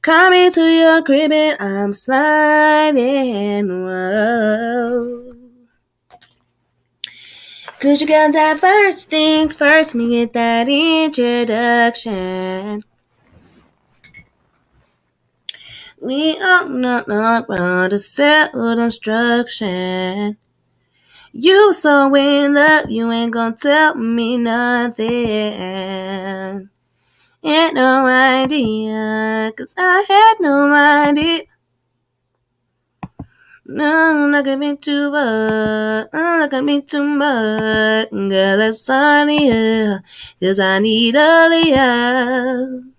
Coming to your crib and I'm sliding. Whoa. Cause you got that first things first, me get that introduction. We are not around to settle instruction. You so in love, you ain't gonna tell me nothing. Ain't no idea, cause I had no idea. No, look at me too much. Look at me too much. Girl, that's funny, cause I need all of you.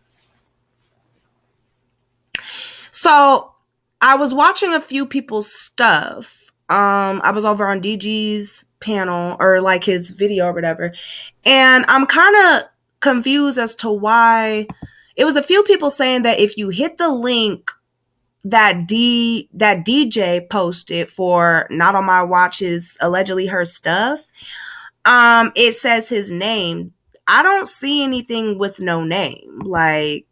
So, I was watching a few people's stuff. I was over on DG's panel or like his video or whatever. And I'm kind of confused as to why it was a few people saying that if you hit the link that DJ posted for Not on My Watch is allegedly her stuff, it says his name. I don't see anything with no name. Like,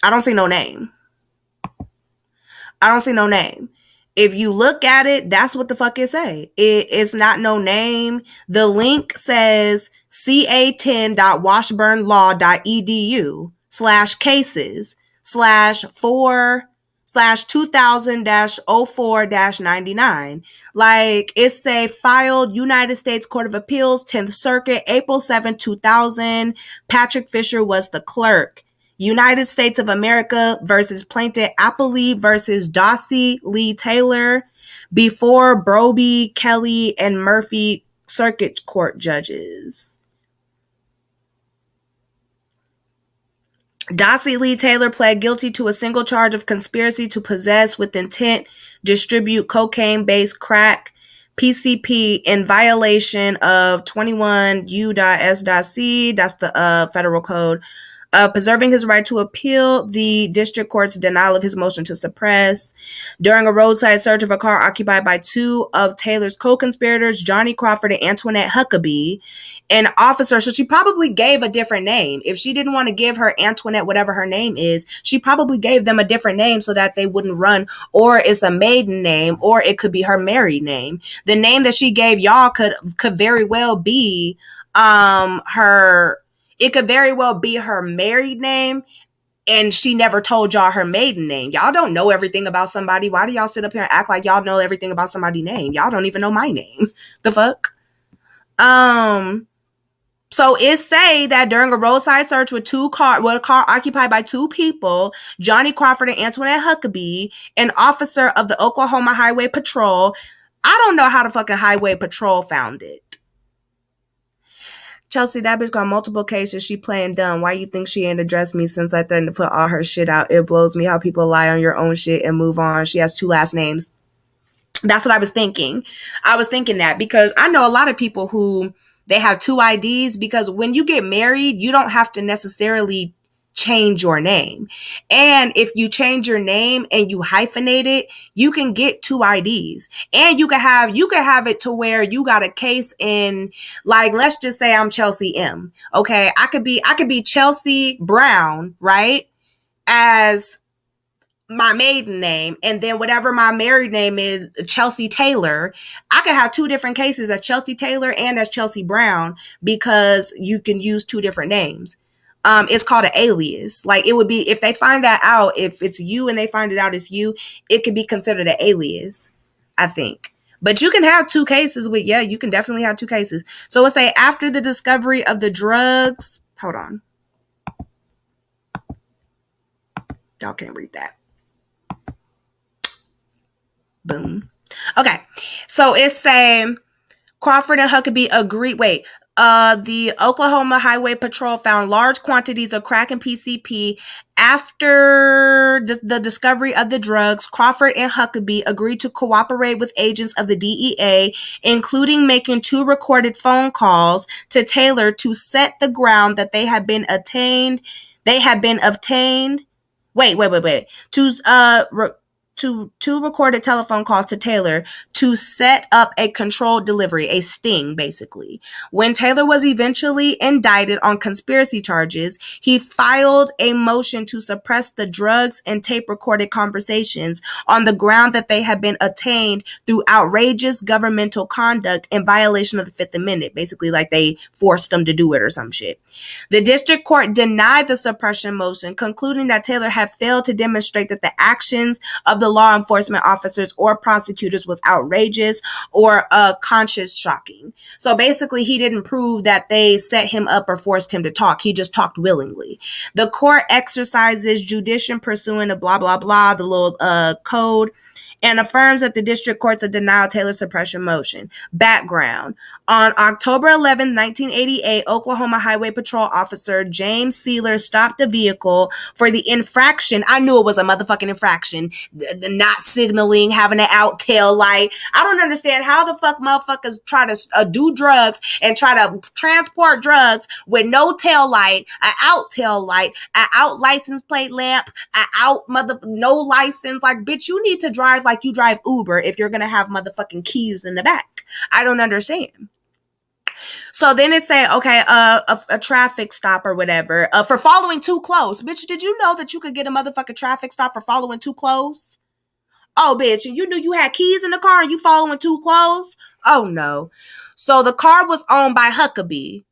I don't see no name. I don't see no name. If you look at it, that's what the fuck it say. It's not no name. The link says ca10.washburnlaw.edu/cases/4/2000-04-99. Like, it say filed United States Court of Appeals, 10th Circuit, April 7, 2000. Patrick Fisher was the clerk. United States of America versus plaintiff Appley versus Dossie Lee Taylor before Broby, Kelly, and Murphy circuit court judges. Dossie Lee Taylor pled guilty to a single charge of conspiracy to possess with intent, distribute cocaine-based crack, PCP, in violation of 21 U.S.C. That's the federal code. Preserving his right to appeal the district court's denial of his motion to suppress. During a roadside search of a car occupied by two of Taylor's co-conspirators, Johnny Crawford and Antoinette Huckabee, an officer, so she probably gave a different name. If she didn't want to give her Antoinette, whatever her name is, she probably gave them a different name so that they wouldn't run, or it's a maiden name, or it could be her married name. The name that she gave y'all could very well be her. It could very well be her married name, and she never told y'all her maiden name. Y'all don't know everything about somebody. Why do y'all sit up here and act like y'all know everything about somebody's name? Y'all don't even know my name. The fuck? So it say that during a roadside search with a car occupied by two people, Johnny Crawford and Antoinette Huckabee, an officer of the Oklahoma Highway Patrol. I don't know how the fucking Highway Patrol found it. Chelsea, that bitch got multiple cases. She playing dumb. Why you think she ain't addressed me since I threatened to put all her shit out? It blows me how people lie on your own shit and move on. She has two last names. That's what I was thinking. I was thinking that because I know a lot of people who they have two IDs, because when you get married, you don't have to necessarily change your name. And if you change your name and you hyphenate it, you can get two IDs. And you can have it to where you got a case in, like, let's just say I'm Chelsea M. Okay, I could be Chelsea Brown, right? As my maiden name, and then whatever my married name is, Chelsea Taylor. I could have two different cases as Chelsea Taylor and as Chelsea Brown, because you can use two different names. It's called an alias. Like, it would be, if they find that out, if it's you and they find it out it's you, it could be considered an alias, I think. But you can have two cases with, you can definitely have two cases. So let's say after the discovery of the drugs, hold on. Y'all can't read that. Boom. Okay. So it's saying Crawford and Huckabee agreed. The Oklahoma Highway Patrol found large quantities of crack and PCP after the discovery of the drugs. Crawford and Huckabee agreed to cooperate with agents of the DEA, including making two recorded phone calls to Taylor to set the ground that they had been obtained. two recorded telephone calls to Taylor to set up a controlled delivery, a sting, basically. When Taylor was eventually indicted on conspiracy charges, he filed a motion to suppress the drugs and tape-recorded conversations on the ground that they had been obtained through outrageous governmental conduct in violation of the Fifth Amendment. Basically, like they forced them to do it or some shit. The district court denied the suppression motion, concluding that Taylor had failed to demonstrate that the actions of the law enforcement officers or prosecutors was outrageous or conscious shocking. So basically, he didn't prove that they set him up or forced him to talk. He just talked willingly. The court exercises judiction pursuant to blah, blah, blah, the little code, and affirms that the district courts have denied Taylor's suppression motion. Background. On October 11, 1988, Oklahoma Highway Patrol officer James Sealer stopped a vehicle for the infraction. I knew it was a motherfucking infraction. Not signaling, having an out tail light. I don't understand how the fuck motherfuckers try to do drugs and try to transport drugs with no tail light, an out tail light, an out license plate lamp, an out no license. Like, bitch, you need to drive like you drive Uber if you're gonna have motherfucking keys in the back. I don't understand. So then it say, okay, a traffic stop or whatever for following too close. Bitch, did you know that you could get a motherfucking traffic stop for following too close? Oh, bitch, and you knew you had keys in the car and you following too close? Oh, no. So the car was owned by Huckabee.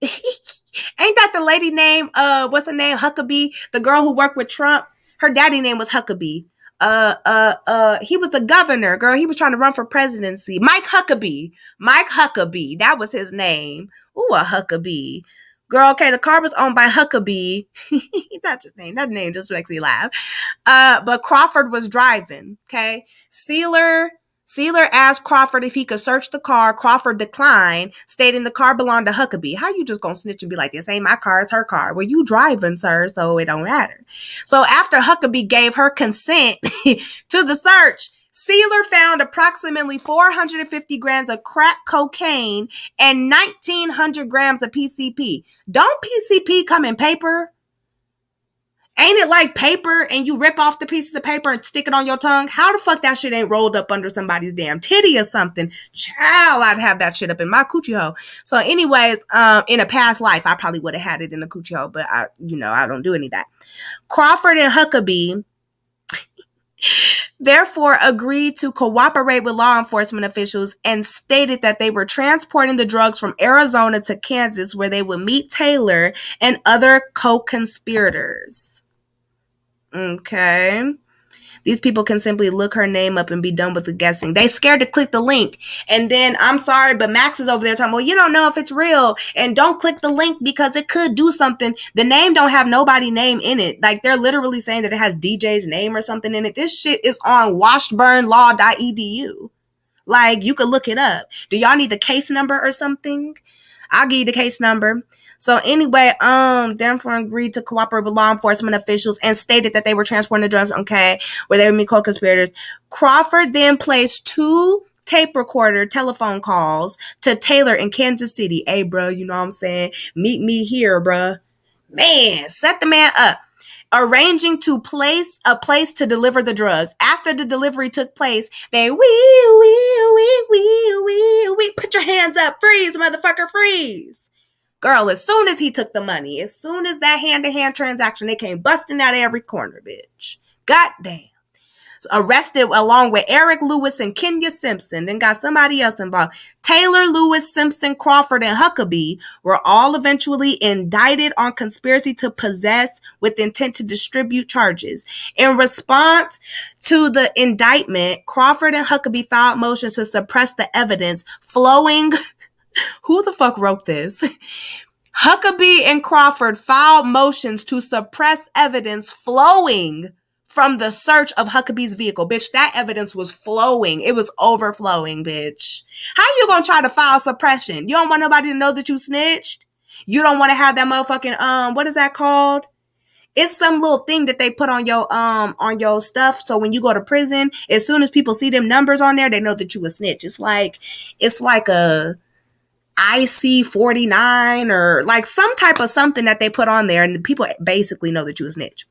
Ain't that the lady name, what's her name, Huckabee? The girl who worked with Trump? Her daddy name was Huckabee. He was the governor, girl. He was trying to run for presidency. Mike Huckabee. That was his name. Ooh, a Huckabee. Girl, okay, the car was owned by Huckabee. That's his name. That name just makes me laugh. But Crawford was driving, okay? Sealer asked Crawford if he could search the car. Crawford declined, stating the car belonged to Huckabee. How you just gonna snitch and be like, this ain't my car, it's her car? Well, you driving, sir, so it don't matter. So after Huckabee gave her consent to the search, Sealer found approximately 450 grams of crack cocaine and 1,900 grams of PCP. Don't PCP come in paper? Ain't it like paper and you rip off the pieces of paper and stick it on your tongue? How the fuck that shit ain't rolled up under somebody's damn titty or something? Child, I'd have that shit up in my coochie hole. So anyways, in a past life, I probably would have had it in the coochie hole, but I don't do any of that. Crawford and Huckabee therefore agreed to cooperate with law enforcement officials and stated that they were transporting the drugs from Arizona to Kansas, where they would meet Taylor and other co-conspirators. Okay. These people can simply look her name up and be done with the guessing. They scared to click the link. And then, I'm sorry, but Max is over there talking, well, you don't know if it's real. And don't click the link because it could do something. The name don't have nobody name in it. Like, they're literally saying that it has DJ's name or something in it. This shit is on washburnlaw.edu. Like, you could look it up. Do y'all need the case number or something? I'll give you the case number. So anyway, therefore agreed to cooperate with law enforcement officials and stated that they were transporting the drugs, okay, where they would meet co-conspirators. Crawford then placed 2 tape recorder telephone calls to Taylor in Kansas City. Hey, bro, you know what I'm saying? Meet me here, bro. Man, set the man up. Arranging to place a place to deliver the drugs. After the delivery took place, they put your hands up, freeze, motherfucker, freeze. Girl, as soon as he took the money, as soon as that hand-to-hand transaction, they came busting out of every corner, bitch. Goddamn. So arrested along with Eric Lewis and Kenya Simpson, then got somebody else involved. Taylor, Lewis, Simpson, Crawford, and Huckabee were all eventually indicted on conspiracy to possess with intent to distribute charges. In response to the indictment, Crawford and Huckabee filed motions to suppress the evidence flowing... Who the fuck wrote this? Huckabee and Crawford filed motions to suppress evidence flowing from the search of Huckabee's vehicle. Bitch, that evidence was flowing. It was overflowing, bitch. How you gonna try to file suppression? You don't want nobody to know that you snitched? You don't want to have that motherfucking, what is that called? It's some little thing that they put on your stuff. So when you go to prison, as soon as people see them numbers on there, they know that you a snitch. It's like a IC-49 or like some type of something that they put on there, and people basically know that you a snitch.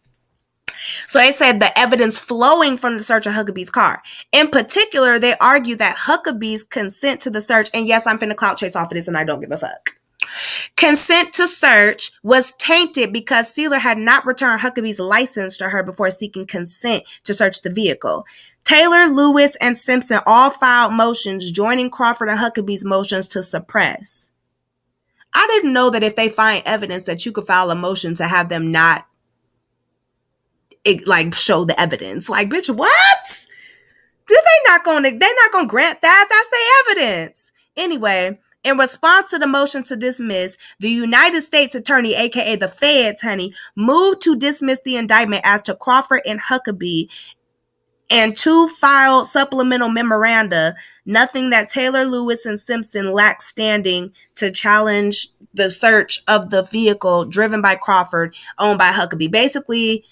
So they said the evidence flowing from the search of Huckabee's car. In particular, they argue that Huckabee's consent to the search, and yes, I'm finna clout chase off of this and I don't give a fuck. Consent to search was tainted because Seiler had not returned Huckabee's license to her before seeking consent to search the vehicle. Taylor, Lewis, and Simpson all filed motions joining Crawford and Huckabee's motions to suppress. I didn't know that if they find evidence that you could file a motion to have them not show the evidence. Like, bitch, what? They're not gonna grant that. That's their evidence. Anyway, in response to the motion to dismiss, the United States Attorney, aka the feds, honey, moved to dismiss the indictment as to Crawford and Huckabee, and 2 filed supplemental memoranda, nothing that Taylor, Lewis, and Simpson lacked standing to challenge the search of the vehicle driven by Crawford, owned by Huckabee. Basically,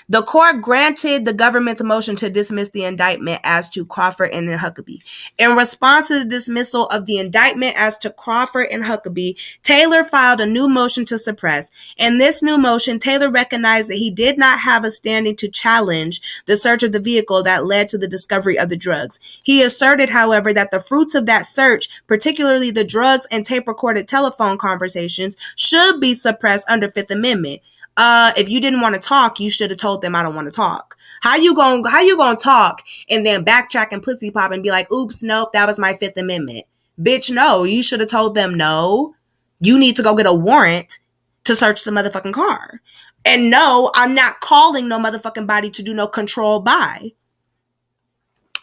the court granted the government's motion to dismiss the indictment as to Crawford and Huckabee. In response to the dismissal of the indictment as to Crawford and Huckabee, Taylor filed a new motion to suppress. In this new motion, Taylor recognized that he did not have a standing to challenge the search of the vehicle that led to the discovery of the drugs. He asserted, however, that the fruits of that search, particularly the drugs and tape-recorded telephone conversations, should be suppressed under Fifth Amendment. If you didn't want to talk, you should have told them I don't want to talk. How you gonna talk and then backtrack and pussy pop and be like, oops, nope, that was my Fifth Amendment. Bitch, no, you should have told them no. You need to go get a warrant to search the motherfucking car. And no, I'm not calling no motherfucking body to do no control by.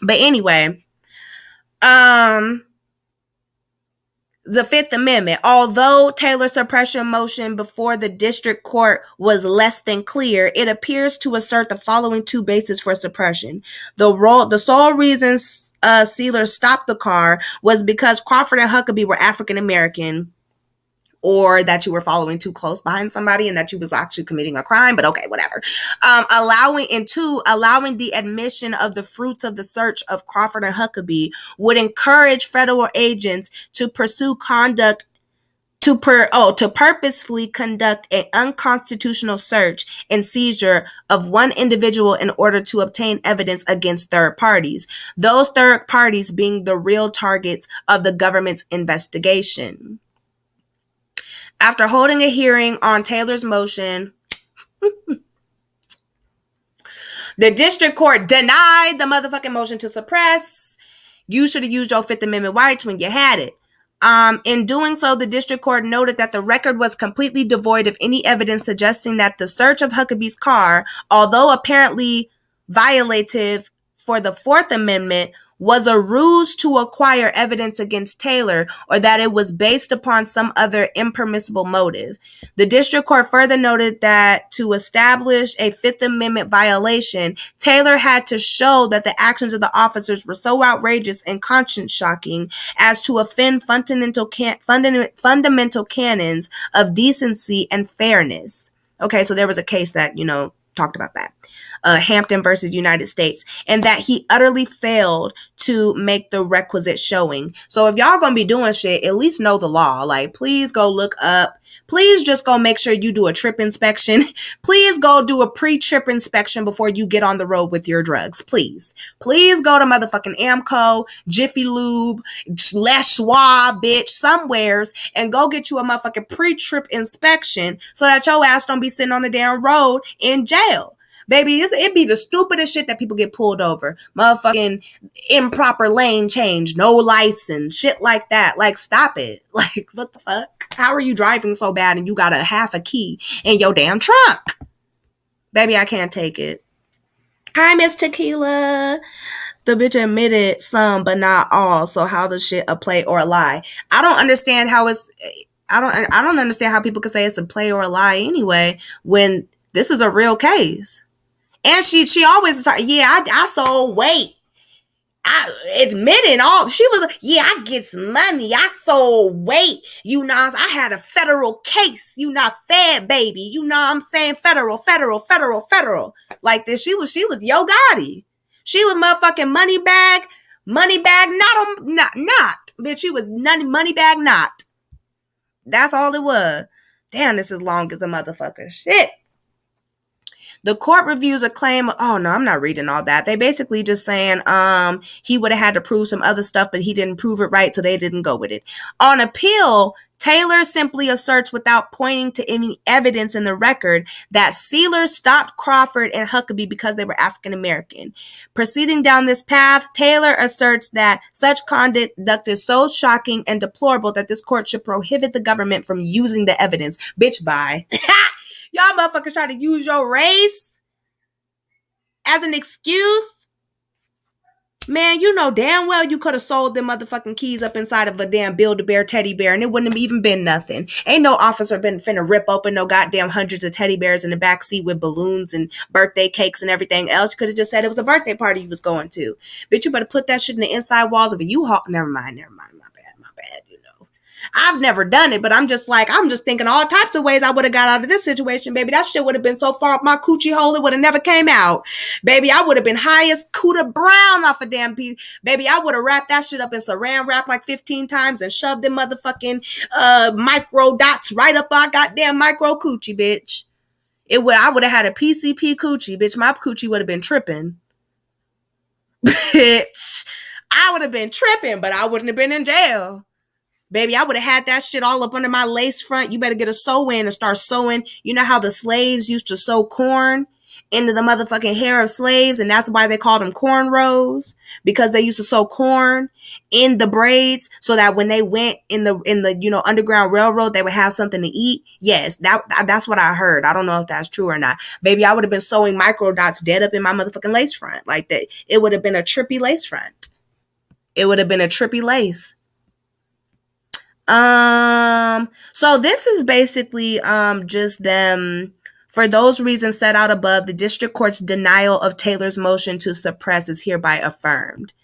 But anyway, the Fifth Amendment. Although Taylor's suppression motion before the district court was less than clear, it appears to assert the following 2 bases for suppression. The sole reason Seiler stopped the car was because Crawford and Huckabee were African American, or that you were following too close behind somebody and that you was actually committing a crime, but okay, whatever. Allowing the admission of the fruits of the search of Crawford and Huckabee would encourage federal agents to pursue conduct to purposefully conduct an unconstitutional search and seizure of one individual in order to obtain evidence against third parties. Those third parties being the real targets of the government's investigation. After holding a hearing on Taylor's motion, the district court denied the motherfucking motion to suppress. You should have used your Fifth Amendment rights when you had it. In doing so, the district court noted that the record was completely devoid of any evidence suggesting that the search of Huckabee's car, although apparently violative for the Fourth Amendment, was a ruse to acquire evidence against Taylor, or that it was based upon some other impermissible motive. The district court further noted that to establish a Fifth Amendment violation, Taylor had to show that the actions of the officers were so outrageous and conscience-shocking as to offend fundamental canons of decency and fairness. Okay, so there was a case that, talked about that. Hampton versus United States, and that he utterly failed to make the requisite showing. So if y'all gonna be doing shit, at least know the law. Like, please go look up. Please just go make sure you do a trip inspection. Please go do a pre-trip inspection before you get on the road with your drugs. Please go to motherfucking Amco, Jiffy Lube, Les Schwab, bitch, somewheres, and go get you a motherfucking pre-trip inspection so that your ass don't be sitting on the damn road in jail. Baby, it be the stupidest shit that people get pulled over. Motherfucking improper lane change, no license, shit like that. Like, stop it. Like, what the fuck? How are you driving so bad and you got a half a key in your damn trunk? Baby, I can't take it. Hi, Miss Tequila. The bitch admitted some, but not all. So how the shit a play or a lie? I don't understand how I don't understand how people could say it's a play or a lie anyway when this is a real case. And she always talk, I sold weight. I admitting all, she was like, I get some money. I sold weight. I had a federal case. Fed baby. You know what I'm saying? Federal. Like this. She was Yo Gotti. She was motherfucking money bag, not. Bitch, she was money bag, not. That's all it was. Damn, this is long as a motherfucker. Shit. The court reviews a claim. Oh no, I'm not reading all that. They basically just saying he would have had to prove some other stuff, but he didn't prove it right, so they didn't go with it. On appeal, Taylor simply asserts without pointing to any evidence in the record that Seiler stopped Crawford and Huckabee because they were African American. Proceeding down this path, Taylor asserts that such conduct is so shocking and deplorable that this court should prohibit the government from using the evidence. Bitch, bye. Y'all motherfuckers try to use your race as an excuse? Man, you know damn well you could have sold them motherfucking keys up inside of a damn Build-A-Bear teddy bear and it wouldn't have even been nothing. Ain't no officer been finna rip open no goddamn hundreds of teddy bears in the back seat with balloons and birthday cakes and everything else. You could have just said it was a birthday party you was going to. Bitch, you better put that shit in the inside walls of a U-Haul. Never mind, my bad, you know. I've never done it, but I'm just thinking all types of ways I would have got out of this situation, baby. That shit would have been so far up my coochie hole, it would have never came out. Baby, I would have been high as Cuda Brown off a damn piece. Baby, I would have wrapped that shit up in saran wrap like 15 times and shoved them motherfucking micro dots right up our goddamn micro coochie, bitch. I would have had a PCP coochie, bitch. My coochie would have been tripping. Bitch. I would have been tripping, but I wouldn't have been in jail. Baby, I would have had that shit all up under my lace front. You better get a sew-in and start sewing. You know how the slaves used to sew corn into the motherfucking hair of slaves, and that's why they called them cornrows, because they used to sew corn in the braids so that when they went in the Underground Railroad, they would have something to eat. Yes, that's what I heard. I don't know if that's true or not. Baby, I would have been sewing micro dots dead up in my motherfucking lace front like that. It would have been a trippy lace front. It would have been a trippy lace. So this is basically just them. For those reasons set out above, the district court's denial of Taylor's motion to suppress is hereby affirmed.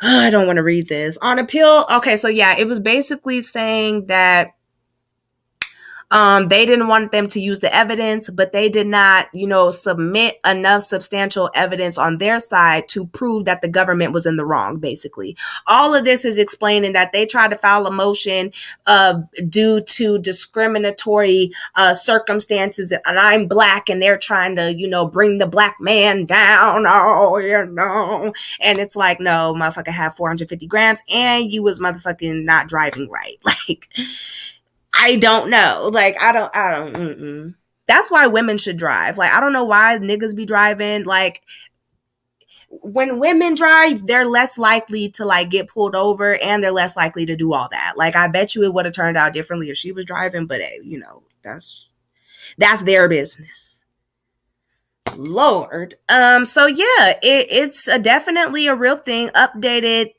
I don't want to read this. On appeal, okay, so yeah, it was basically saying that they didn't want them to use the evidence, but they did not, submit enough substantial evidence on their side to prove that the government was in the wrong, basically. All of this is explaining that they tried to file a motion due to discriminatory circumstances, and I'm black, and they're trying to, bring the black man down, and it's like, no, motherfucker had 450 grams, and you was motherfucking not driving right. Like, I don't know. Like, I don't. That's why women should drive. Like, I don't know why niggas be driving. Like, when women drive, they're less likely to, like, get pulled over, and they're less likely to do all that. Like, I bet you it would have turned out differently if she was driving, but, hey, that's their business. Lord. So, yeah, it's definitely a real thing. Updated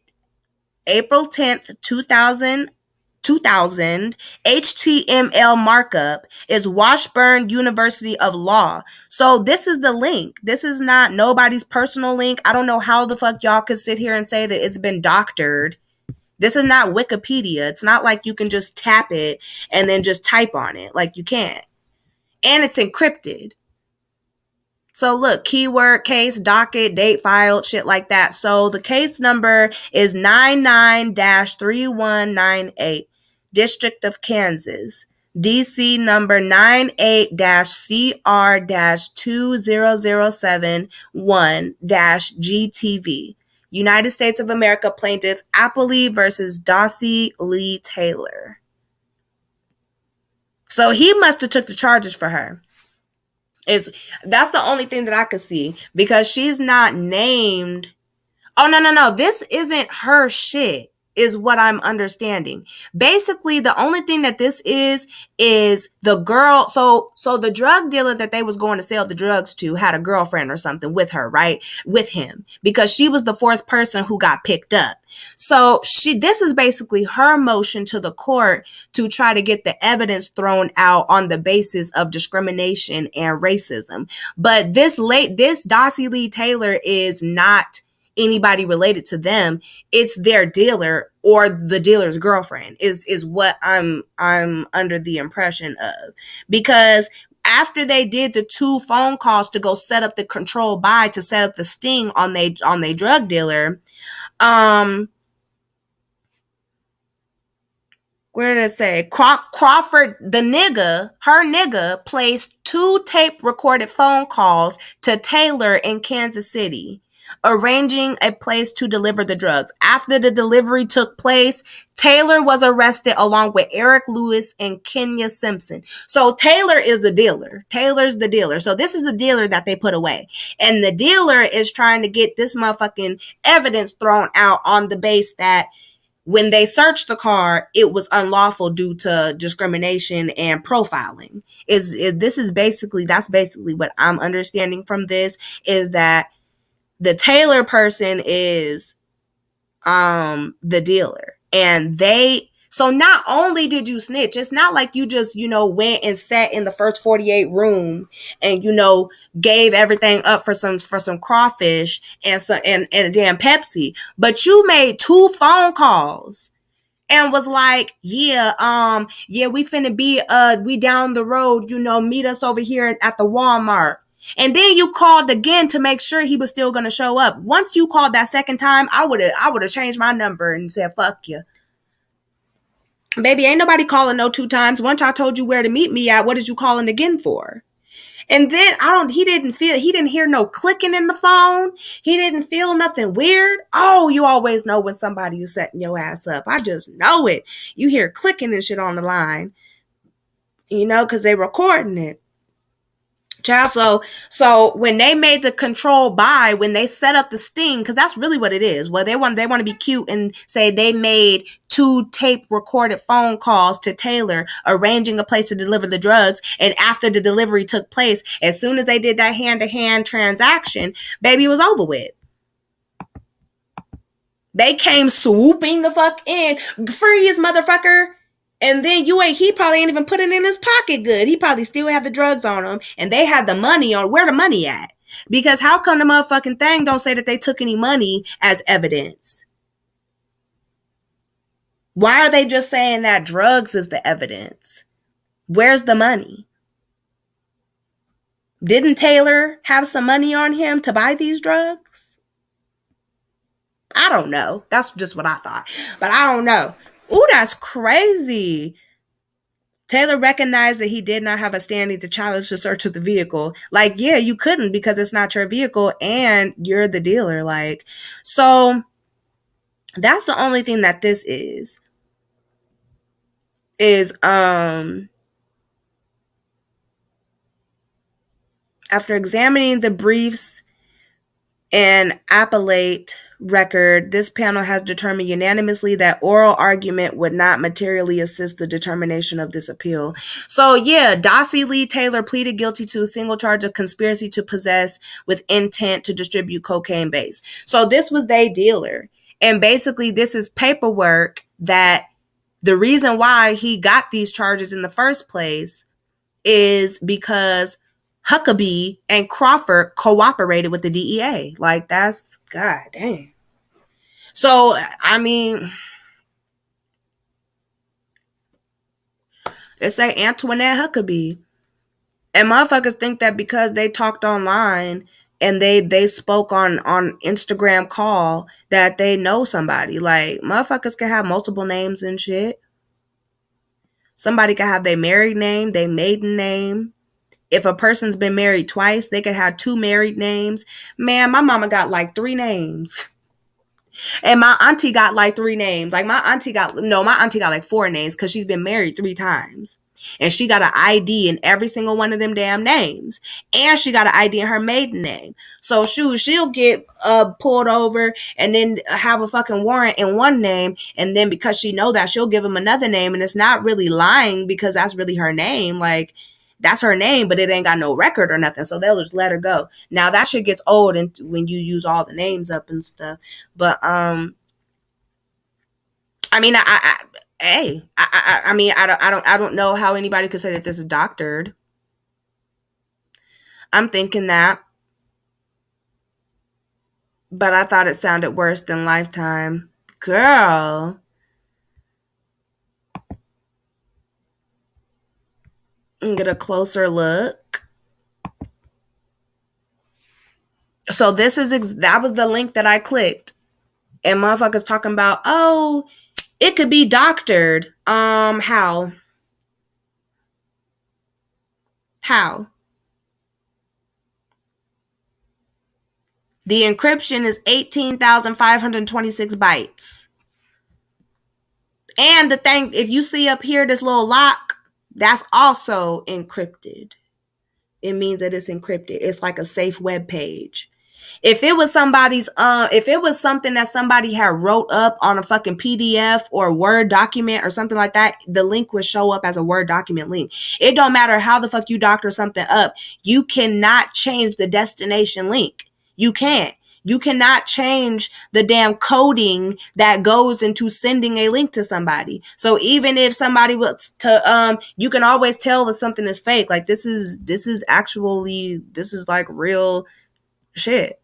April 10th, 2000, HTML markup is Washburn University of Law. So this is the link. This is not nobody's personal link. I don't know how the fuck y'all could sit here and say that it's been doctored. This is not Wikipedia. It's not like you can just tap it and then just type on it. Like, you can't. And it's encrypted. So look, keyword, case, docket, date filed, shit like that. So the case number is 99-3198. District of Kansas, DC number 98-CR-20071-GTV. United States of America plaintiff Appley versus Dossie Lee Taylor. So he must have took the charges for her. That's the only thing that I could see, because she's not named. Oh, no. This isn't her shit, is what I'm understanding. Basically, the only thing that this is the girl. So the drug dealer that they was going to sell the drugs to had a girlfriend or something with her, right? With him, because she was the fourth person who got picked up. So this is basically her motion to the court to try to get the evidence thrown out on the basis of discrimination and racism. But this Dossie Lee Taylor is not anybody related to them. It's their dealer or the dealer's girlfriend is what I'm under the impression of, because after they did the 2 phone calls to go set up the control buy to set up the sting on they drug dealer, Where did it say? Crawford, her nigga, placed 2 tape recorded phone calls to Taylor in Kansas City, arranging a place to deliver the drugs. After the delivery took place, Taylor was arrested along with Eric Lewis and Kenya Simpson. So Taylor is the dealer. Taylor's the dealer. So this is the dealer that they put away. And the dealer is trying to get this motherfucking evidence thrown out on the base that when they searched the car, it was unlawful due to discrimination and profiling. That's basically what I'm understanding from this, is that the Taylor person is the dealer. And so not only did you snitch, it's not like you just, went and sat in the first 48 room and, gave everything up for some crawfish and a damn Pepsi, but you made 2 phone calls and was like, we finna be, we down the road, meet us over here at the Walmart. And then you called again to make sure he was still going to show up. Once you called that second time, I would have changed my number and said, fuck you. Baby, ain't nobody calling no 2 times. Once I told you where to meet me at, what is you calling again for? And then he didn't hear no clicking in the phone. He didn't feel nothing weird. Oh, you always know when somebody is setting your ass up. I just know it. You hear clicking and shit on the line, because they recording it. Child, so when they made the control buy, when they set up the sting, because that's really what it is. Well, they want to be cute and say they made 2 tape recorded phone calls to Taylor, arranging a place to deliver the drugs. And after the delivery took place, as soon as they did that hand-to-hand transaction, baby, it was over with. They came swooping the fuck in. Freeze, motherfucker. And then he probably ain't even put it in his pocket good. He probably still had the drugs on him. And they had the money on. Where the money at? Because how come the motherfucking thing don't say that they took any money as evidence? Why are they just saying that drugs is the evidence? Where's the money? Didn't Taylor have some money on him to buy these drugs? I don't know. That's just what I thought. But I don't know. Ooh, that's crazy. Taylor recognized that he did not have a standing to challenge the search of the vehicle. Like, yeah, you couldn't because it's not your vehicle and you're the dealer. Like, so that's the only thing that this is after examining the briefs and appellate record, this panel has determined unanimously that oral argument would not materially assist the determination of this appeal. So yeah, Dossie Lee Taylor pleaded guilty to a single charge of conspiracy to possess with intent to distribute cocaine base. So this was their dealer. And basically this is paperwork that the reason why he got these charges in the first place is because Huckabee and Crawford cooperated with the DEA. Like, that's goddamn. So, I mean, they say Antoinette Huckabee. And motherfuckers think that because they talked online and they spoke on Instagram call that they know somebody. Like, motherfuckers can have multiple names and shit. Somebody can have their married name, their maiden name. If a person's been married twice, they could have 2 married names. Man, my mama got like 3 names. And my auntie got like 3 names. Like my auntie got like 4 names because she's been married 3 times. And she got an ID in every single one of them damn names. And she got an ID in her maiden name. So she'll get pulled over and then have a fucking warrant in one name. And then because she know that, she'll give him another name. And it's not really lying because that's really her name. Like, that's her name, but it ain't got no record or nothing. So they'll just let her go. Now that shit gets old and when you use all the names up and stuff. But I mean, I don't know how anybody could say that this is doctored. I'm thinking that, but I thought it sounded worse than Lifetime. Girl. Get a closer look. So that was the link that I clicked. And motherfuckers talking about, oh, it could be doctored. How? How? The encryption is 18,526 bytes. And the thing, if you see up here, this little lock, that's also encrypted. It means that it's encrypted. It's like a safe web page. If it was if it was something that somebody had wrote up on a fucking PDF or Word document or something like that, the link would show up as a Word document link. It don't matter how the fuck you doctor something up. You cannot change the destination link. You can't. You cannot change the damn coding that goes into sending a link to somebody. So even if somebody was to, you can always tell that something is fake. Like this is like real shit.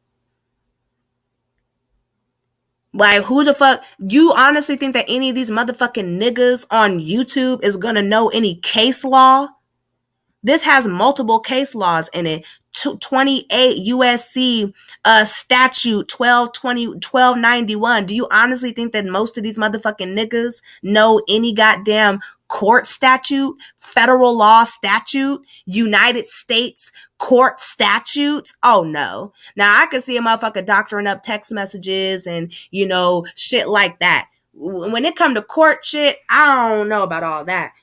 Like, who the fuck? You honestly think that any of these motherfucking niggas on YouTube is gonna know any case law? This has multiple case laws in it. 28 USC statute 1291. Do you honestly think that most of these motherfucking niggas know any goddamn court statute, federal law statute, United States court statutes? Oh no. Now I could see a motherfucker doctoring up text messages and, you know, shit like that. When it come to court shit, I don't know about all that.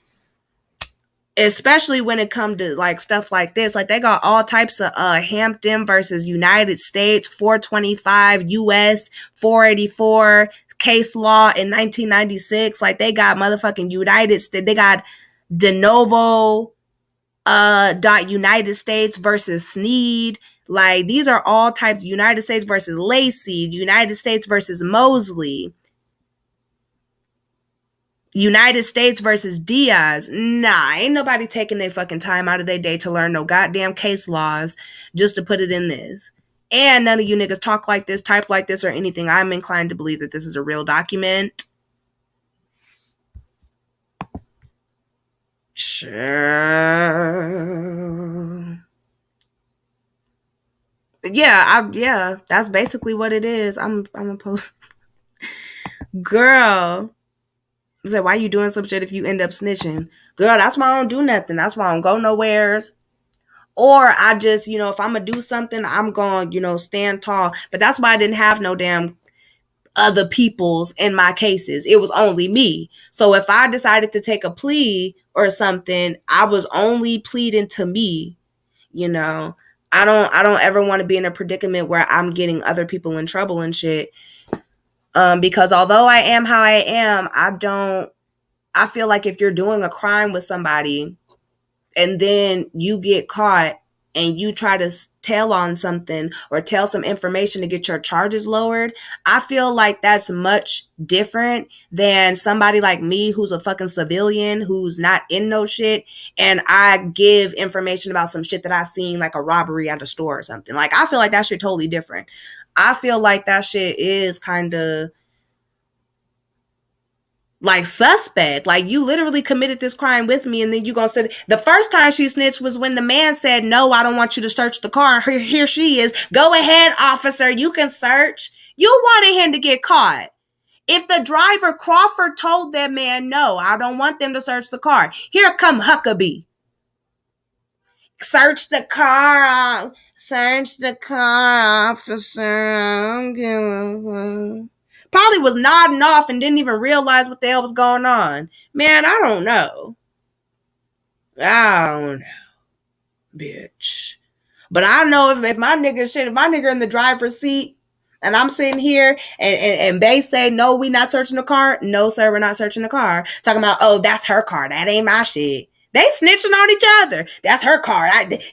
Especially when it comes to like stuff like this. Like they got all types of Hampton versus United States, 425 US, 484 case law in 1996. Like they got motherfucking United States. They got de novo United States versus Sneed. Like these are all types. United States versus Lacey, United States versus Mosley, United States versus Diaz. Nah, ain't nobody taking their fucking time out of their day to learn no goddamn case laws just to put it in this. And none of you niggas talk like this, type like this, or anything. I'm inclined to believe that this is a real document. Sure. Yeah, that's basically what it is. I'm a post. Girl. I said, why you doing some shit if you end up snitching? Girl, that's why I don't do nothing. That's why I don't go nowheres. Or I just, you know, if I'm going to do something, I'm going to, you know, stand tall. But that's why I didn't have no damn other people's in my cases. It was only me. So if I decided to take a plea or something, I was only pleading to me, you know. I don't ever want to be in a predicament where I'm getting other people in trouble and shit. Because although I am how I am, I feel like if you're doing a crime with somebody and then you get caught and you try to tell on something or tell some information to get your charges lowered, I feel like that's much different than somebody like me who's a fucking civilian who's not in no shit and I give information about some shit that I seen, like a robbery at a store or something. Like, I feel like that shit totally different. I feel like that shit is kind of like suspect. Like, you literally committed this crime with me, and then you gonna say the first time she snitched was when the man said, "No, I don't want you to search the car." Here she is. Go ahead, officer. You can search. You wanted him to get caught. If the driver Crawford told that man, "No, I don't want them to search the car," here come Huckabee. Search the car. Search the car, officer. I don't give a fuck. Probably was nodding off and didn't even realize what the hell was going on. Man, I don't know. I don't know, bitch. But I know if my nigga shit, if my nigga in the driver's seat and I'm sitting here and they say, "No, we not searching the car." No, sir, we're not searching the car. Talking about, "Oh, that's her car. That ain't my shit." They snitching on each other. That's her car.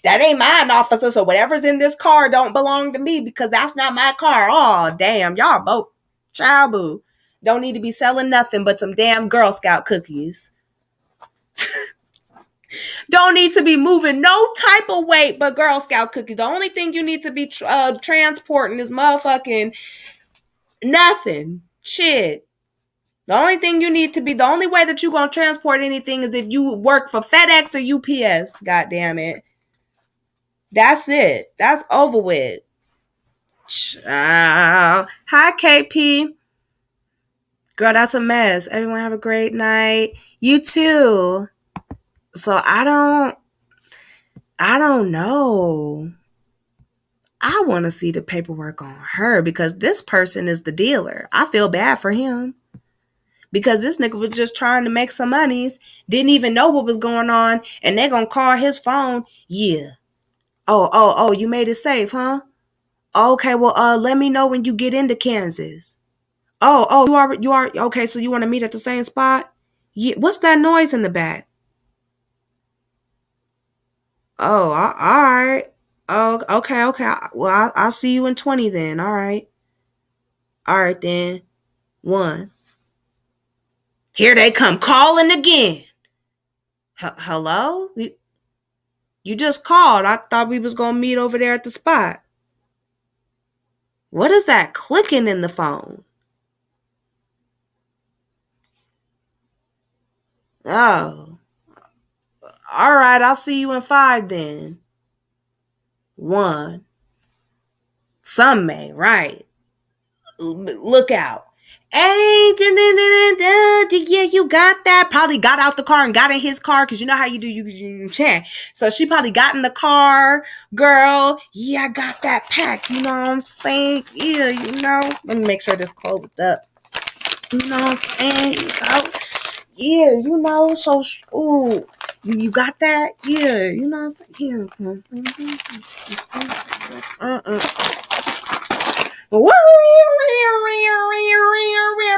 That ain't mine, officer. So whatever's in this car don't belong to me because that's not my car. Oh, damn. Y'all both child boo. Don't need to be selling nothing but some damn Girl Scout cookies. Don't need to be moving no type of weight but Girl Scout cookies. The only thing you need to be transporting is motherfucking nothing. Shit. The only thing you need to be, the only way that you're going to transport anything is if you work for FedEx or UPS. God damn it. That's it. That's over with. Ciao. Hi, KP. Girl, that's a mess. Everyone have a great night. You too. So I don't know. I want to see the paperwork on her because this person is the dealer. I feel bad for him because this nigga was just trying to make some monies, didn't even know what was going on, and they gonna call his phone. Yeah. Oh, you made it safe, huh? Okay, well, let me know when you get into Kansas. You are okay. So you want to meet at the same spot? Yeah. What's that noise in the back? Oh, all right. Oh, okay. Well, I'll see you in 20 then. All right then. One. Here they come calling again. Hello? You just called. I thought we was gonna meet over there at the spot. What is that clicking in the phone? Oh, all right. I'll see you in 5 then. One. Some may, right? Look out. Hey, yeah, you got that. Probably got out the car and got in his car because you know how you do. You can. So she probably got in the car, girl. Yeah, I got that pack. You know what I'm saying? Yeah, you know. Let me make sure this closed up. You know what I'm saying? Yeah, you know. So, ooh, you got that? Yeah, you know what I'm saying?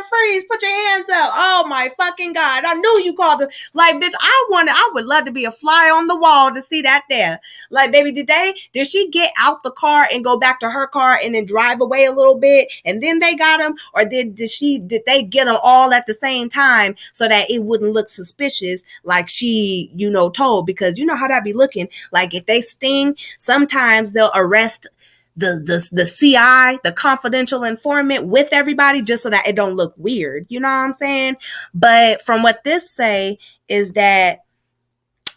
Freeze, put your hands up. Oh my fucking God. I knew you called it. Like, bitch, I would love to be a fly on the wall to see that there. Like, baby, did she get out the car and go back to her car and then drive away a little bit and then they got him? Or did they get them all at the same time so that it wouldn't look suspicious like she, told? Because you know how that be looking. Like if they sting, sometimes they'll arrest the CI, the confidential informant with everybody just so that it don't look weird. You know what I'm saying? But from what this say is that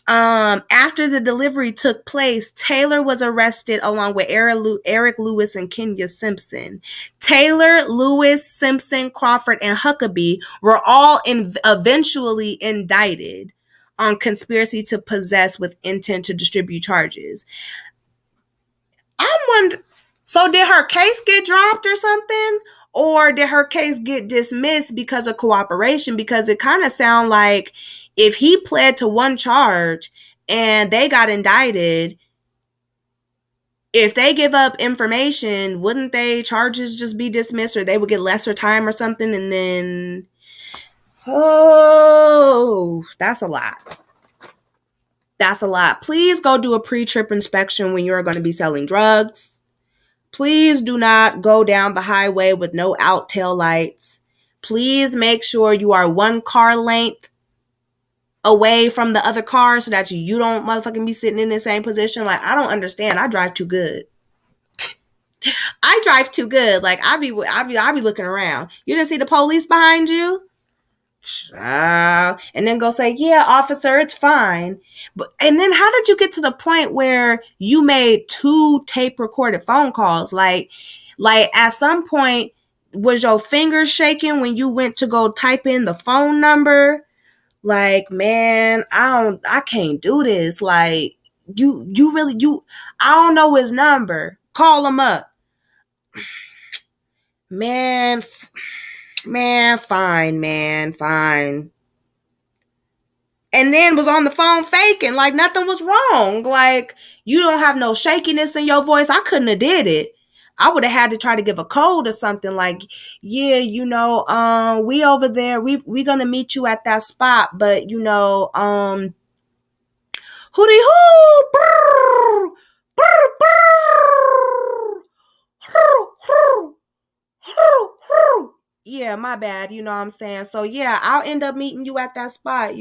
after the delivery took place, Taylor was arrested along with Eric Lewis and Kenya Simpson. Taylor, Lewis, Simpson, Crawford, and Huckabee were all eventually indicted on conspiracy to possess with intent to distribute charges. I'm wondering, so did her case get dropped or something? Or did her case get dismissed because of cooperation? Because it kind of sounds like if he pled to one charge and they got indicted, if they give up information, wouldn't they charges just be dismissed or they would get lesser time or something? And then, oh, that's a lot. That's a lot. Please go do a pre-trip inspection when you're going to be selling drugs. Please do not go down the highway with no out tail lights. Please make sure you are 1 car length away from the other car so that you don't motherfucking be sitting in the same position. Like, I don't understand. I drive too good. I drive too good. Like, I be looking around. You didn't see the police behind you? And then go say, yeah, officer, it's fine. And then how did you get to the point where you made 2 tape recorded phone calls? Like at some point, was your fingers shaking when you went to go type in the phone number? Like, man, I can't do this. Like, I don't know his number. Call him up. Man, fine. And then was on the phone faking like nothing was wrong. Like, you don't have no shakiness in your voice. I couldn't have did it. I would have had to try to give a code or something like, yeah, we over there. We gonna meet you at that spot, but hooty hoo, brr, brr, brr. Yeah, my bad. You know what I'm saying? So yeah, I'll end up meeting you at that spot.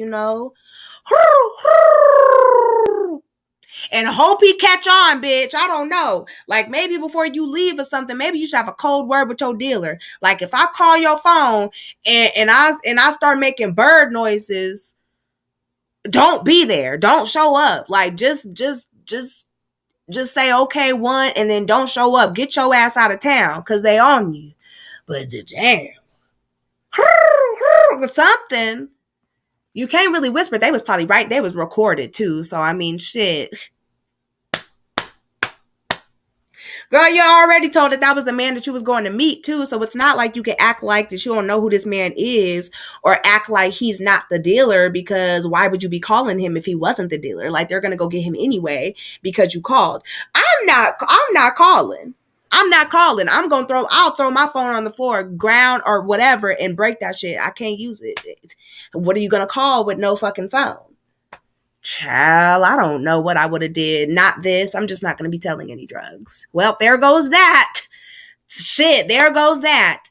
And hope he catch on, bitch. I don't know. Like, maybe before you leave or something, maybe you should have a code word with your dealer. Like, if I call your phone and I start making bird noises, don't be there. Don't show up. Like, just say okay, 1, and then don't show up. Get your ass out of town because they on you. But damn. or something. You can't really whisper. They was probably right. They was recorded too. So I mean, shit. Girl, you already told that was the man that you was going to meet too. So it's not like you can act like that you don't know who this man is or act like he's not the dealer, because why would you be calling him if he wasn't the dealer? Like, they're going to go get him anyway because you called. I'm not calling. I'll throw my phone on the floor, ground or whatever, and break that shit. I can't use it. What are you going to call with no fucking phone? Child, I don't know what I would have did. Not this. I'm just not going to be telling any drugs. Well, there goes that. Shit, there goes that.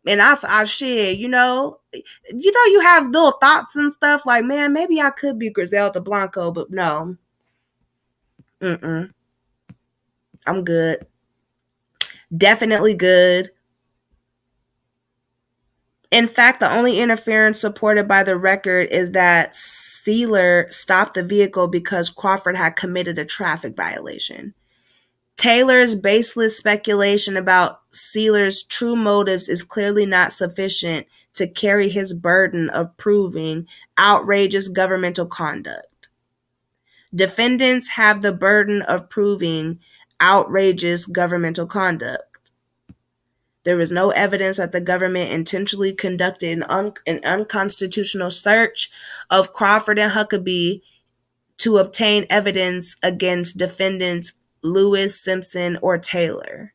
And I shit, you have little thoughts and stuff like, man, maybe I could be Griselda Blanco, but no. I'm good. Definitely good. In fact, the only interference supported by the record is that Seiler stopped the vehicle because Crawford had committed a traffic violation. Taylor's baseless speculation about Seiler's true motives is clearly not sufficient to carry his burden of proving outrageous governmental conduct. Defendants have the burden of proving outrageous governmental conduct. There is no evidence that the government intentionally conducted an unconstitutional search of Crawford and Huckabee to obtain evidence against defendants Lewis, Simpson, or Taylor.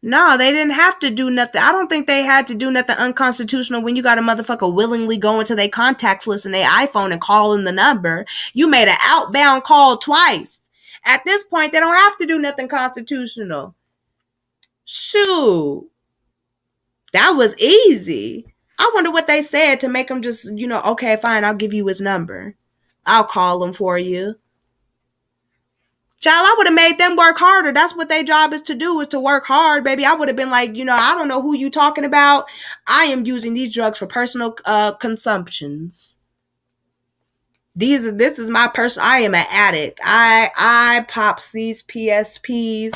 No, they didn't have to do nothing. I don't think they had to do nothing unconstitutional when you got a motherfucker willingly go into their contacts list in their iPhone and calling the number. You made an outbound call twice. At this point, they don't have to do nothing constitutional. Shoot. That was easy. I wonder what they said to make him just, okay, fine, I'll give you his number. I'll call him for you. Child, I would have made them work harder. That's what their job is to do, is to work hard, baby. I would have been like, I don't know who you talking about. I am using these drugs for personal consumptions. This is my personal, I am an addict. I pops these PSPs.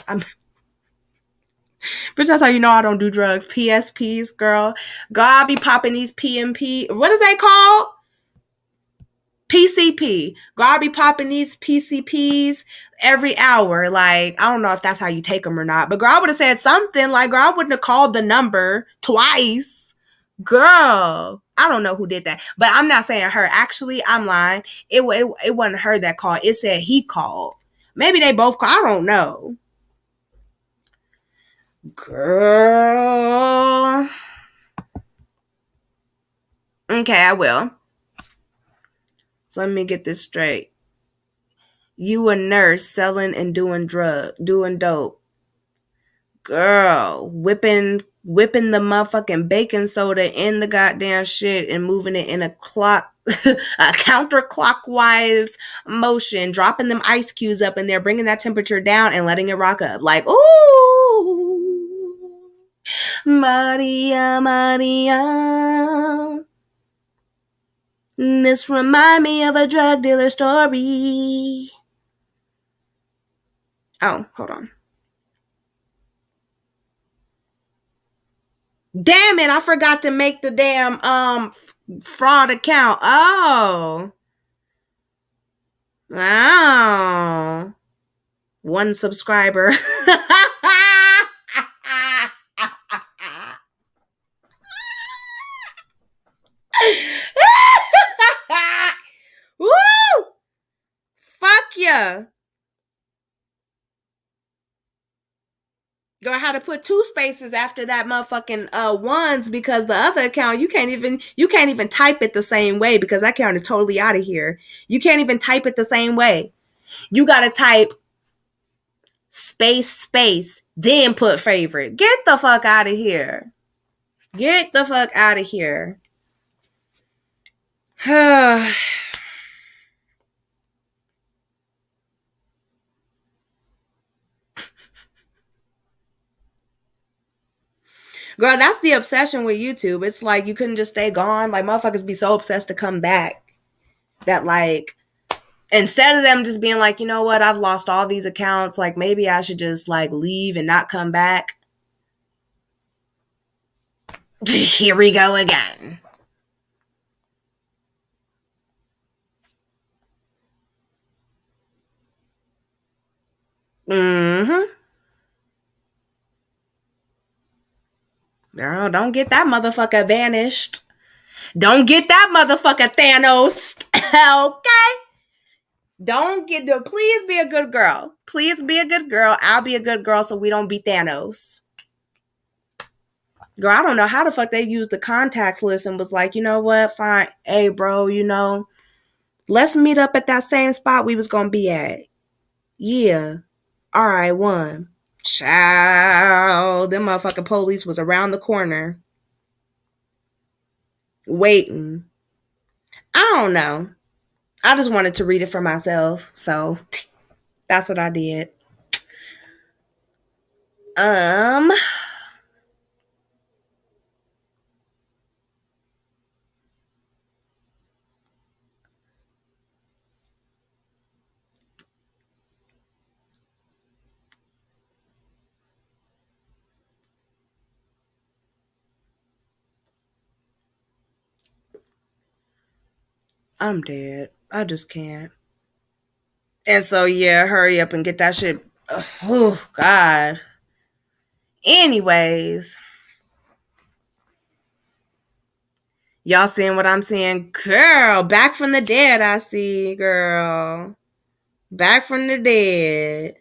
But that's how you know I don't do drugs. PSPs, girl. Girl, I'll be popping these PMP. What is that called? PCP. Girl, I'll be popping these PCPs every hour. Like, I don't know if that's how you take them or not. But girl, I would have said something. Like, girl, I wouldn't have called the number twice. Girl, I don't know who did that. But I'm not saying her. Actually, I'm lying. It wasn't her that called. It said he called. Maybe they both called. I don't know. Girl. Okay, I will. So let me get this straight. You a nurse selling and doing dope. Girl, whipping the motherfucking baking soda in the goddamn shit and moving it in a counterclockwise motion, dropping them ice cubes up in there, bringing that temperature down and letting it rock up. Like, ooh, Maria, Maria. This remind me of a drug dealer story. Oh, hold on. Damn it, I forgot to make the damn fraud account. Oh. Wow. One subscriber. Woo! Fuck yeah. Or how to put 2 spaces after that motherfucking ones, because the other account you can't even type it the same way, because that account is totally out of here. You can't even type it the same way. You gotta type space, then put favorite. Get the fuck out of here. Get the fuck out of here. Girl, that's the obsession with YouTube. It's like you couldn't just stay gone. Like, motherfuckers be so obsessed to come back that, like, instead of them just being like, you know what, I've lost all these accounts, like, maybe I should just, like, leave and not come back. Here we go again. Mm-hmm. Girl, don't get that motherfucker vanished. Don't get that motherfucker Thanos. Okay? Don't get the. Please be a good girl. Please be a good girl. I'll be a good girl so we don't be Thanos. Girl, I don't know how the fuck they used the contacts list and was like, you know what? Fine. Hey, bro, let's meet up at that same spot we was gonna be at. Yeah. All right, one. Child, them motherfucking police was around the corner waiting. I don't know. I just wanted to read it for myself, so that's what I did. Um, I'm dead. I just can't. And so yeah, hurry up and get that shit. Oh God. Anyways, y'all seeing what I'm seeing? Girl, back from the dead, I see, girl. Back from the dead.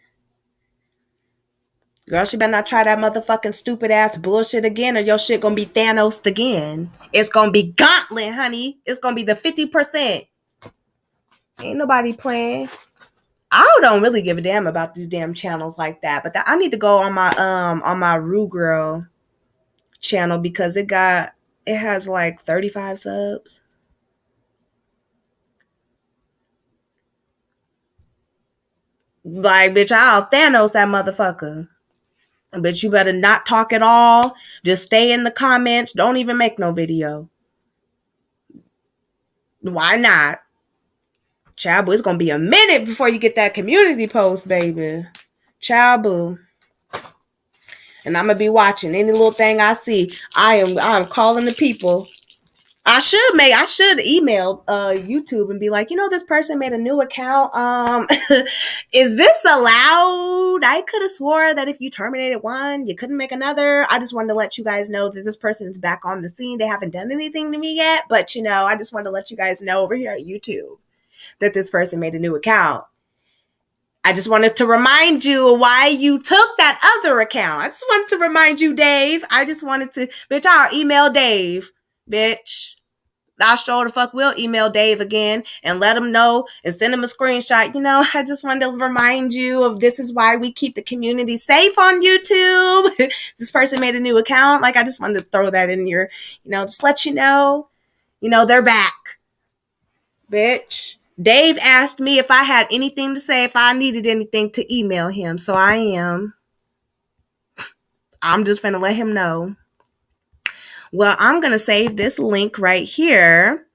Girl, she better not try that motherfucking stupid ass bullshit again, or your shit gonna be Thanos again. It's gonna be Gauntlet, honey. It's gonna be the 50%. Ain't nobody playing. I don't really give a damn about these damn channels like that. But I need to go on my Rue Girl channel because it has like 35 subs. Like, bitch, I'll Thanos that motherfucker. But you better not talk at all. Just stay in the comments. Don't even make no video. Why not? Child boo, it's gonna be a minute before you get that community post, baby. Child boo. And I'm gonna be watching any little thing I see. I'm calling the people. I should email YouTube and be like, this person made a new account. Is this allowed? I could have swore that if you terminated one, you couldn't make another. I just wanted to let you guys know that this person is back on the scene. They haven't done anything to me yet, but I just wanted to let you guys know over here at YouTube that this person made a new account. I just wanted to remind you why you took that other account. I just wanted to remind you, Dave. I just wanted to, bitch, I'll email Dave, bitch. I sure the fuck will email Dave again and let him know and send him a screenshot. I just wanted to remind you of this is why we keep the community safe on YouTube. This person made a new account. Like, I just wanted to throw that in your, just let you know, they're back. Bitch. Dave asked me if I had anything to say, if I needed anything to email him. So I am. I'm just going to let him know. Well, I'm going to save this link right here.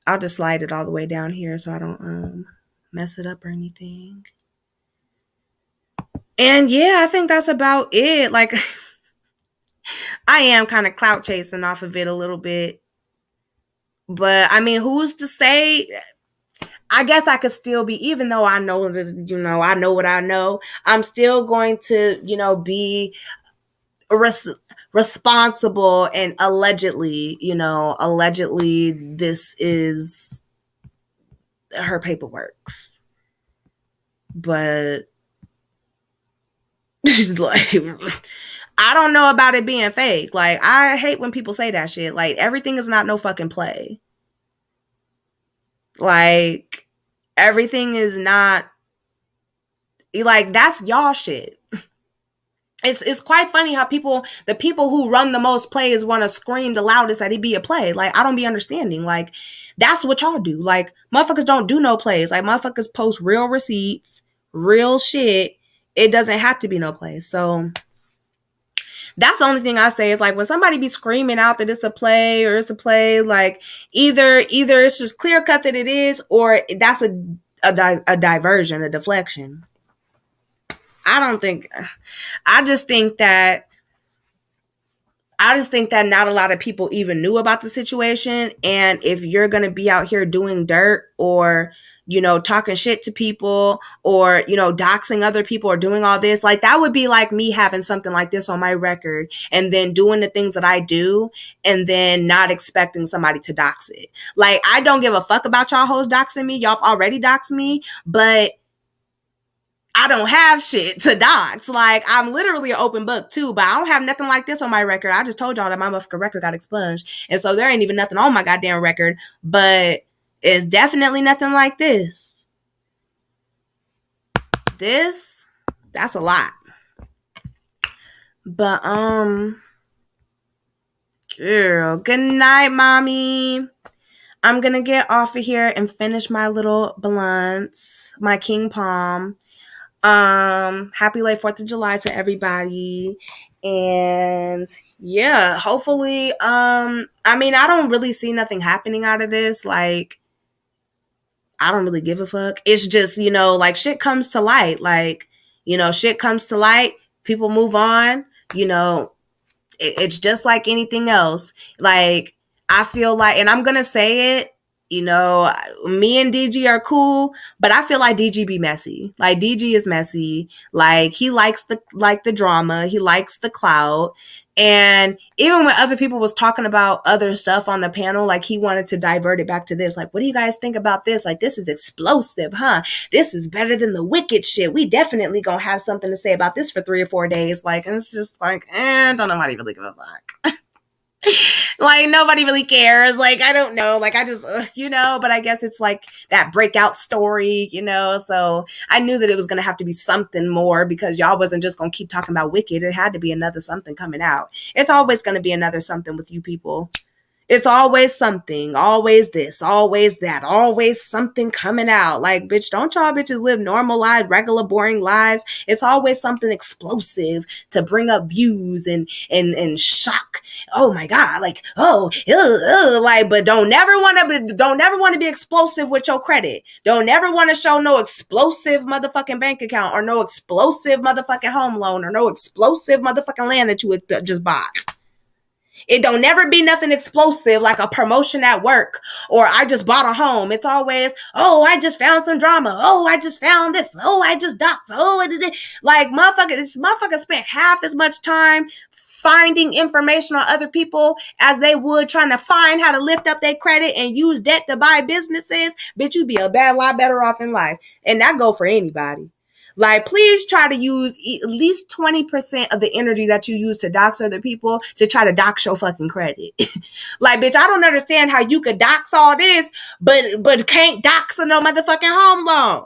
I'll just slide it all the way down here so I don't mess it up or anything. And yeah, I think that's about it. Like, I am kind of clout chasing off of it a little bit. But I mean, who's to say? I guess I could still be, even though I know that, I know what I know, I'm still going to, be responsible and allegedly this is her paperwork's. But like, I don't know about it being fake. Like, I hate when people say that shit. Like, everything is not no fucking play. Like, everything is not, like, that's y'all shit. It's quite funny how the people who run the most plays want to scream the loudest that it be a play. Like, I don't be understanding. Like, that's what y'all do. Like, motherfuckers don't do no plays. Like, motherfuckers post real receipts, real shit. It doesn't have to be no play. So that's the only thing I say is, like, when somebody be screaming out that it's a play or it's a play, like, either it's just clear cut that it is, or that's a diversion, a deflection. I just think that I just think that not a lot of people even knew about the situation. And if you're going to be out here doing dirt or, talking shit to people or, doxing other people or doing all this, like that would be like me having something like this on my record and then doing the things that I do and then not expecting somebody to dox it. Like, I don't give a fuck about y'all hoes doxing me. Y'all already doxed me, but I don't have shit to dox. Like, I'm literally an open book too, but I don't have nothing like this on my record. I just told y'all that my motherfucking record got expunged. And so there ain't even nothing on my goddamn record, but it's definitely nothing like this. That's a lot. But, girl, good night, mommy. I'm gonna get off of here and finish my little blunts, my King Palm. Happy late 4th of July to everybody. And yeah, hopefully, I mean, I don't really see nothing happening out of this. Like, I don't really give a fuck. It's just, like shit comes to light. Like, shit comes to light, people move on, it's just like anything else. Like, I feel like, and I'm gonna say it, me and DG are cool, but I feel like DG be messy. Like, DG is messy. Like, he likes the drama. He likes the clout. And even when other people was talking about other stuff on the panel, like he wanted to divert it back to this. Like, what do you guys think about this? Like, this is explosive, huh? This is better than the Wicked shit. We definitely gonna have something to say about this for 3 or 4 days. Like, and it's just like, don't nobody really give a fuck. Like, nobody really cares. Like, I don't know. Like, I just, but I guess it's like that breakout story, So I knew that it was going to have to be something more because y'all wasn't just going to keep talking about Wicked. It had to be another something coming out. It's always going to be another something with you people. It's always something, always this, always that, always something coming out. Like, bitch, don't y'all bitches live normal lives, regular, boring lives? It's always something explosive to bring up views and shock. Oh my God, like, like, but don't never want to be explosive with your credit. Don't never want to show no explosive motherfucking bank account or no explosive motherfucking home loan or no explosive motherfucking land that you just bought. It don't never be nothing explosive like a promotion at work or I just bought a home. It's always, oh, I just found some drama. Oh, I just found this. Oh, I just doxed. Oh, like motherfucker spent half as much time finding information on other people as they would trying to find how to lift up their credit and use debt to buy businesses. Bitch, you'd be a lot better off in life. And that go for anybody. Like, please try to use at least 20% of the energy that you use to dox other people to try to dox your fucking credit. Like, bitch, I don't understand how you could dox all this, but can't dox no motherfucking home loan.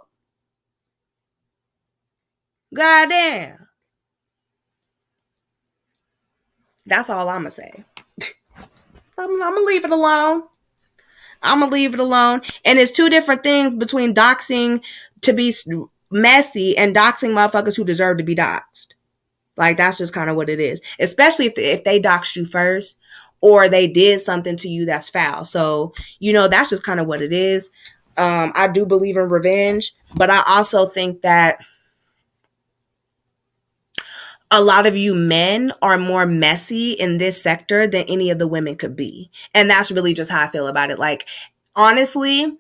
Goddamn. That's all I'm gonna say. I'm gonna leave it alone. I'm gonna leave it alone. And it's two different things between doxing to be messy and doxing motherfuckers who deserve to be doxed. Like, that's just kind of what it is, especially if they doxed you first or they did something to you that's foul. So, that's just kind of what it is. I do believe in revenge, but I also think that a lot of you men are more messy in this sector than any of the women could be. And that's really just how I feel about it. Like, honestly,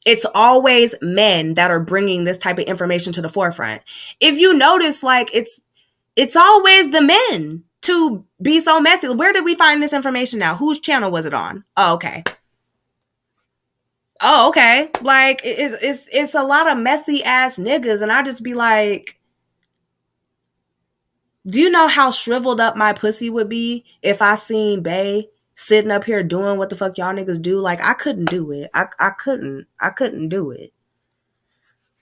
it's always men that are bringing this type of information to the forefront. If you notice, like, it's always the men to be so messy. Where did we find this information now? Whose channel was it on? Oh, okay. Like, it's a lot of messy ass niggas. And I just be like, do you know how shriveled up my pussy would be if I seen Bay sitting up here doing what the fuck y'all niggas do? Like, I couldn't do it. I couldn't do it.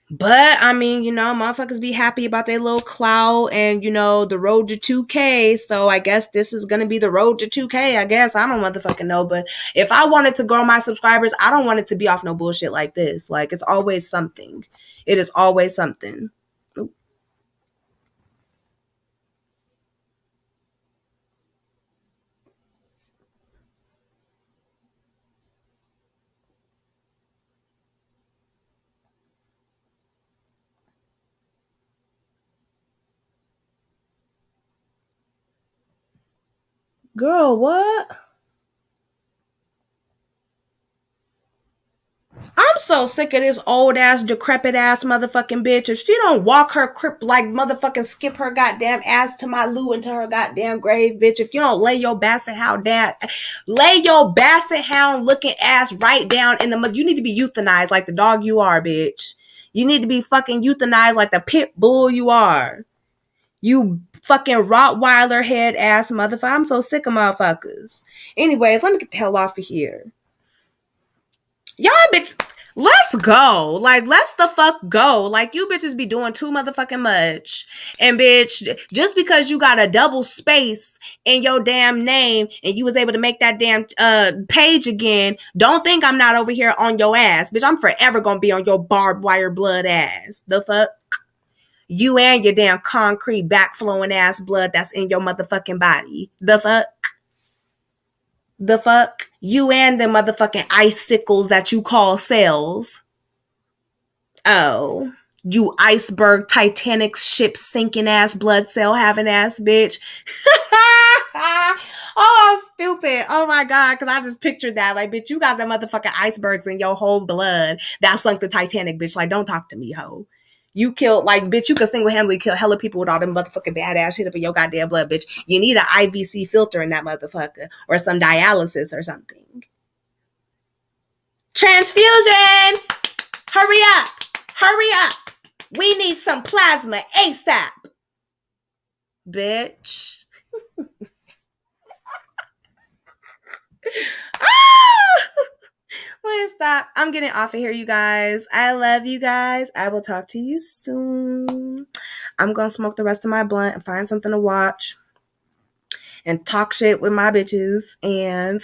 But I mean, motherfuckers be happy about their little clout and, the road to 2K. So I guess this is going to be the road to 2K. I guess I don't motherfucking know. But if I wanted to grow my subscribers, I don't want it to be off no bullshit like this. Like, it's always something. It is always something. Girl, what? I'm so sick of this old ass, decrepit ass motherfucking bitch. If she don't walk her crip like motherfucking skip her goddamn ass to my loo into her goddamn grave, bitch. If you don't lay your basset hound down, lay your basset hound looking ass right down in the mud. You need to be euthanized like the dog you are, bitch. You need to be fucking euthanized like the pit bull you are. You fucking Rottweiler head ass motherfucker. I'm so sick of motherfuckers. Anyways, let me get the hell off of here. Y'all bitch, let's go. Like, let's the fuck go. Like, you bitches be doing too motherfucking much. And bitch, just because you got a double space in your damn name and you was able to make that damn page again, don't think I'm not over here on your ass. Bitch, I'm forever gonna be on your barbed wire blood ass. The fuck? You and your damn concrete backflowing ass blood that's in your motherfucking body. The fuck? The fuck? You and the motherfucking icicles that you call cells. Oh. You iceberg Titanic ship sinking ass blood cell having ass bitch. Oh, stupid. Oh my God. Cause I just pictured that. Like, bitch, you got the motherfucking icebergs in your whole blood that sunk the Titanic, bitch. Like, don't talk to me, ho. You killed, like, bitch, you could single-handedly kill hella people with all them motherfucking badass shit up in your goddamn blood, bitch. You need an IVC filter in that motherfucker or some dialysis or something. Transfusion! Hurry up! Hurry up! We need some plasma ASAP! Bitch. Let's stop. I'm getting off of here, you guys. I love you guys. I will talk to you soon. I'm going to smoke the rest of my blunt and find something to watch and talk shit with my bitches. And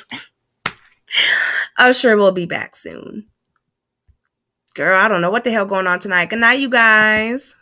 I'm sure we'll be back soon. Girl, I don't know what the hell going on tonight. Good night, you guys.